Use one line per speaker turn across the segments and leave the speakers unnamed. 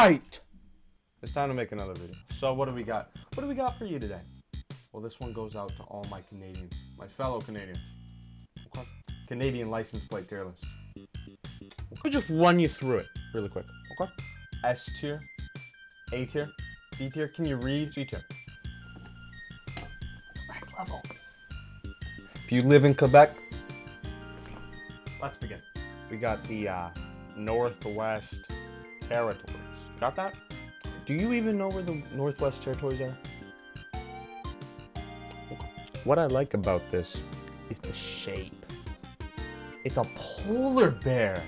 right! It's time to make another video. So what do we got? What do we got for you today? Well, this one goes out to all my Canadians, my fellow Canadians. Okay. Canadian license plate tier list. Let me just run you through it really quick. Okay. S tier, A tier, B tier. Can you read? C tier. Correct level. If you live in Quebec, let's begin. We got the Northwest Territories. Got that? Do you even know where the Northwest Territories are? What I like about this is the shape. It's a polar bear.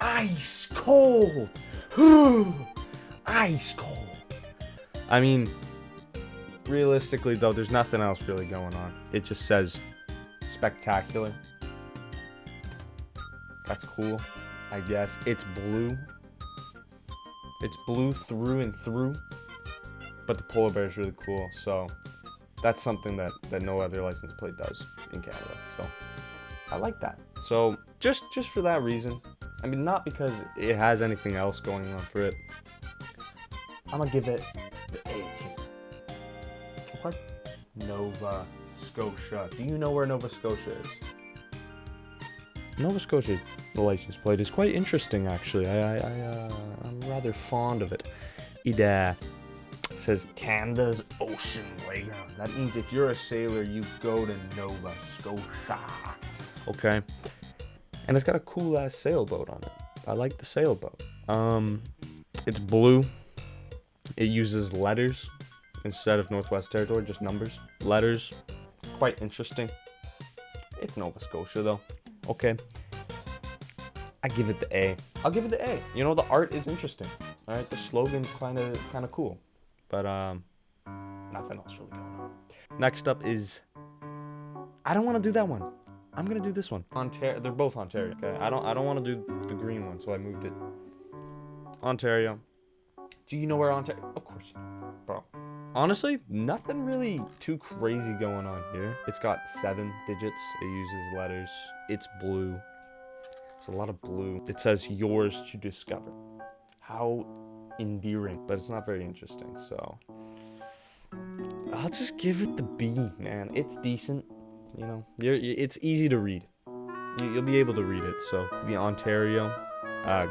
Ice cold. Ice cold. I mean, realistically though, there's nothing else really going on. It just says spectacular. That's cool, I guess. It's blue. It's blue through and through. But the polar bear is really cool, so that's something that no other license plate does in Canada. So I like that. So just for that reason, I mean, not because it has anything else going on for it, I'm gonna give it the A tier. Okay. Nova Scotia. Do you know where Nova Scotia is? Nova Scotia, the license plate is quite interesting, actually. I'm rather fond of it. It says Canada's Ocean Playground. That means if you're a sailor, you go to Nova Scotia. Okay. And it's got a cool ass sailboat on it. I like the sailboat. It's blue. It uses letters instead of Northwest Territory, just numbers. Letters. Quite interesting. It's Nova Scotia though. Okay. I give it the A. I'll give it the A. You know, the art is interesting. Alright, the slogan's kinda cool. But nothing else really going on. Next up is, I don't want to do that one. I'm gonna do this one. Ontario. They're both Ontario. Okay. I don't want to do the green one, so I moved it. Ontario. Do you know where Ontario? Of course you know, bro. Honestly, nothing really too crazy going on here. It's got 7 digits. It uses letters. It's blue. It's a lot of blue. It says yours to discover. How endearing, but it's not very interesting, so I'll just give it the B, man. It's decent, you know. It's easy to read. You'll be able to read it. So the Ontario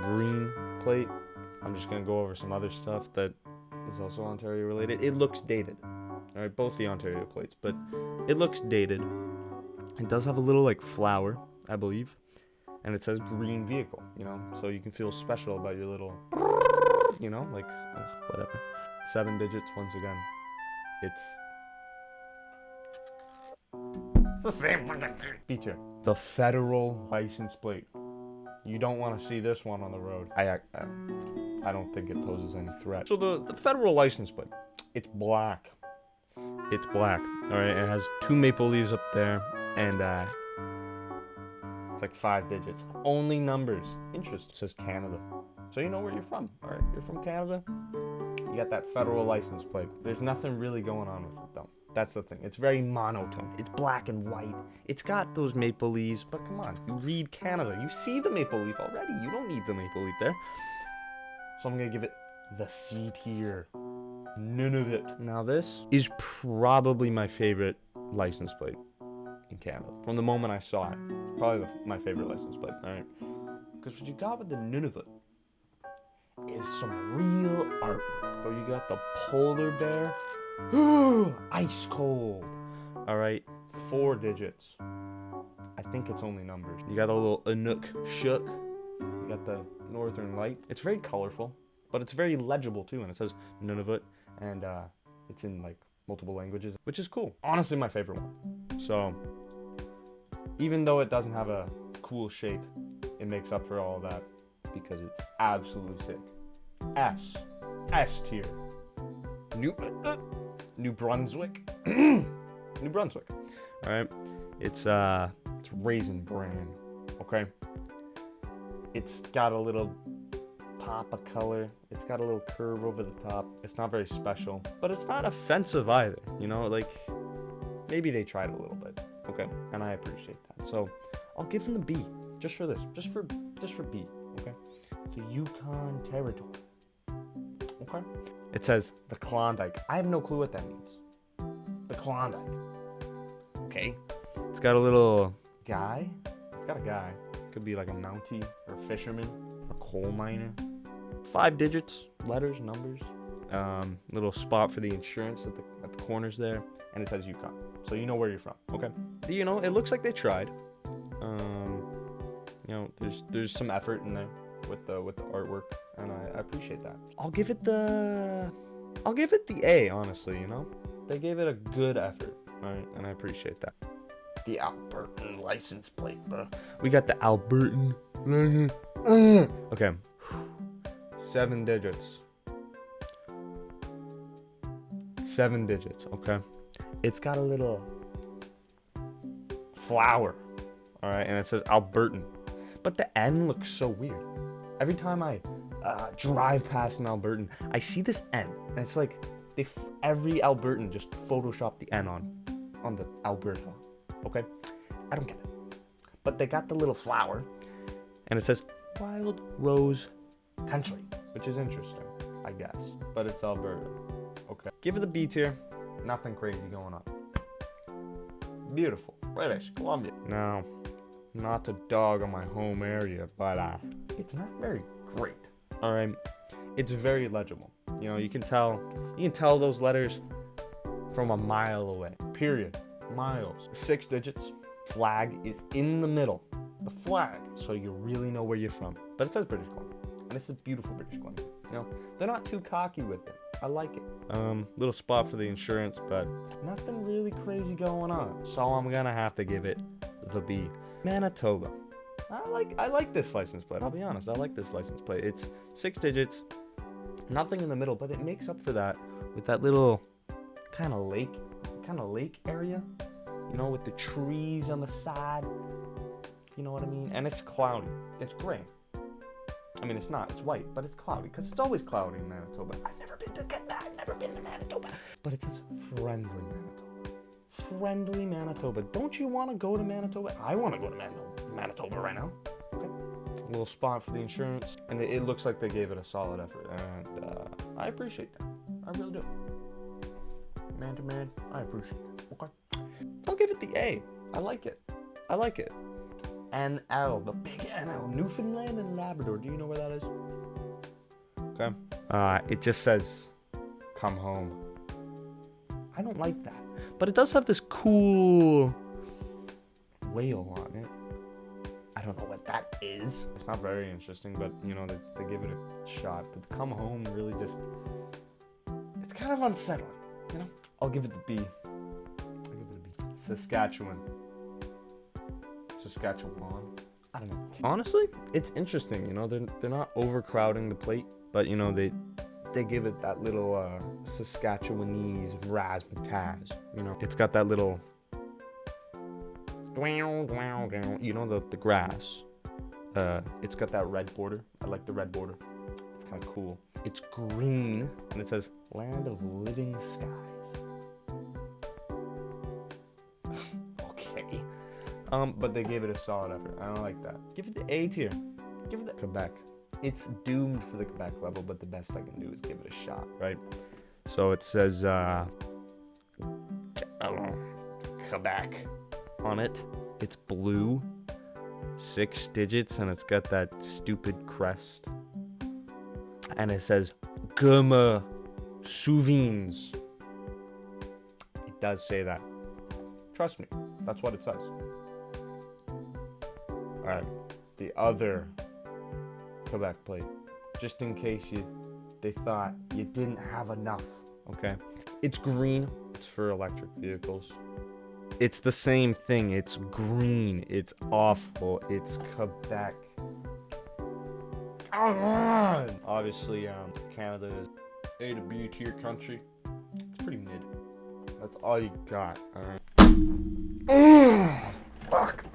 green plate. I'm just gonna go over some other stuff that is also Ontario related. It looks dated. All right, both the Ontario plates, but it looks dated. It does have a little like flower, I believe, and it says green vehicle. You know, so you can feel special about your little. You know, like, whatever. 7 digits, once again. It's the same fucking thing. B tier. The federal license plate. You don't want to see this one on the road. I don't think it poses any threat. So the federal license plate. It's black. It's black. Alright, it has 2 maple leaves up there, and it's like 5 digits. Only numbers. Interesting. It says Canada. So you know where you're from, all right? You're from Canada, you got that federal license plate. There's nothing really going on with it, though. That's the thing. It's very monotone. It's black and white. It's got those maple leaves, but come on. You read Canada. You see the maple leaf already. You don't need the maple leaf there. So I'm going to give it the C tier. None of it. Now this is probably my favorite license plate in Canada. From the moment I saw it, probably my favorite license plate, all right? Because what you got with the Nunavut is some real artwork, bro. You got the polar bear. Ice cold. All right, 4 digits. I think it's only numbers. You got a little Inuk Shuk. You got the Northern Light. It's very colorful, but it's very legible too, and it says Nunavut, and it's in like multiple languages, which is cool. Honestly, my favorite one. So even though it doesn't have a cool shape, it makes up for all of that because it's absolutely sick. S tier. New Brunswick. New Brunswick. All right. It's Raisin Bran. Okay. It's got a little pop of color. It's got a little curve over the top. It's not very special, but it's not offensive either. You know, like maybe they tried a little bit. Okay, and I appreciate that. So I'll give them the B, just for this, just for B. Okay. The Yukon Territory. Okay. It says the Klondike. I have no clue what that means. The Klondike. Okay. It's got a little guy. It's got a guy. Could be like a Mountie or a fisherman or coal miner. 5 digits, letters, numbers. Little spot for the insurance at the corners there, and it says Yukon, so you know where you're from. Okay. You know, it looks like they tried. You know, there's some effort in there with the artwork, and I appreciate that. I'll give it the A, honestly. You know, they gave it a good effort, right? And I appreciate that. The Albertan license plate, bro. We got the Albertan. Okay. 7 digits. 7 digits, okay? It's got a little flower, all right? And it says Albertan. But the N looks so weird. Every time I drive past an Albertan, I see this N. And it's like every Albertan just photoshopped the N on the Alberta, okay? I don't get it. But they got the little flower. And it says Wild Rose Country, which is interesting, I guess. But it's Alberta. Okay. Give it the B tier. Nothing crazy going on. Beautiful. British Columbia. Now, not to dog on my home area, but it's not very great. Alright. It's very legible. You know, you can tell those letters from a mile away. Period. Miles. 6 digits. Flag is in the middle. The flag. So you really know where you're from. But it says British Columbia. And this is beautiful British Columbia. You know, they're not too cocky with it. I like it. Little spot for the insurance, but nothing really crazy going on. So I'm gonna have to give it the B. Manitoba. I like this license plate. I'll be honest. I like this license plate. It's 6 digits, nothing in the middle, but it makes up for that with that little kind of lake area. You know, with the trees on the side. You know what I mean? And it's cloudy. It's gray. I mean, it's not. It's white, but it's cloudy because it's always cloudy in Manitoba. I've never been to Manitoba. But it says friendly Manitoba. Friendly Manitoba. Don't you want to go to Manitoba? I want to go to Manitoba right now. Okay. A little spot for the insurance, and it looks like they gave it a solid effort, and I appreciate that. I really do. Man to man, I appreciate that. Okay. I'll give it the A. I like it. NL, the big NL, Newfoundland and Labrador. Do you know where that is? Okay. It just says, come home. I don't like that. But it does have this cool whale on it. I don't know what that is. It's not very interesting, but, you know, they give it a shot. But come home really just, it's kind of unsettling, you know? I'll give it the B. Saskatchewan. I don't know. Honestly, it's interesting. You know, they're not overcrowding the plate, but you know they give it that little Saskatchewanese razzmatazz. You know, it's got that little, you know, the grass. It's got that red border. I like the red border. It's kind of cool. It's green and it says Land of Living Skies. Okay. But they gave it a solid effort. I don't like that. Give it the A tier. Give it the Quebec. It's doomed for the Quebec level, but the best I can do is give it a shot, right? So it says, Quebec on it. It's blue, 6 digits, and it's got that stupid crest. And it says, Guma Souvenirs. It does say that. Trust me, that's what it says. Alright, the other Quebec plate, just in case they thought you didn't have enough, okay? It's green, it's for electric vehicles. It's the same thing, it's green, it's awful, it's Quebec. Obviously, Canada is A to B tier country. It's pretty mid. That's all you got, alright? Fuck.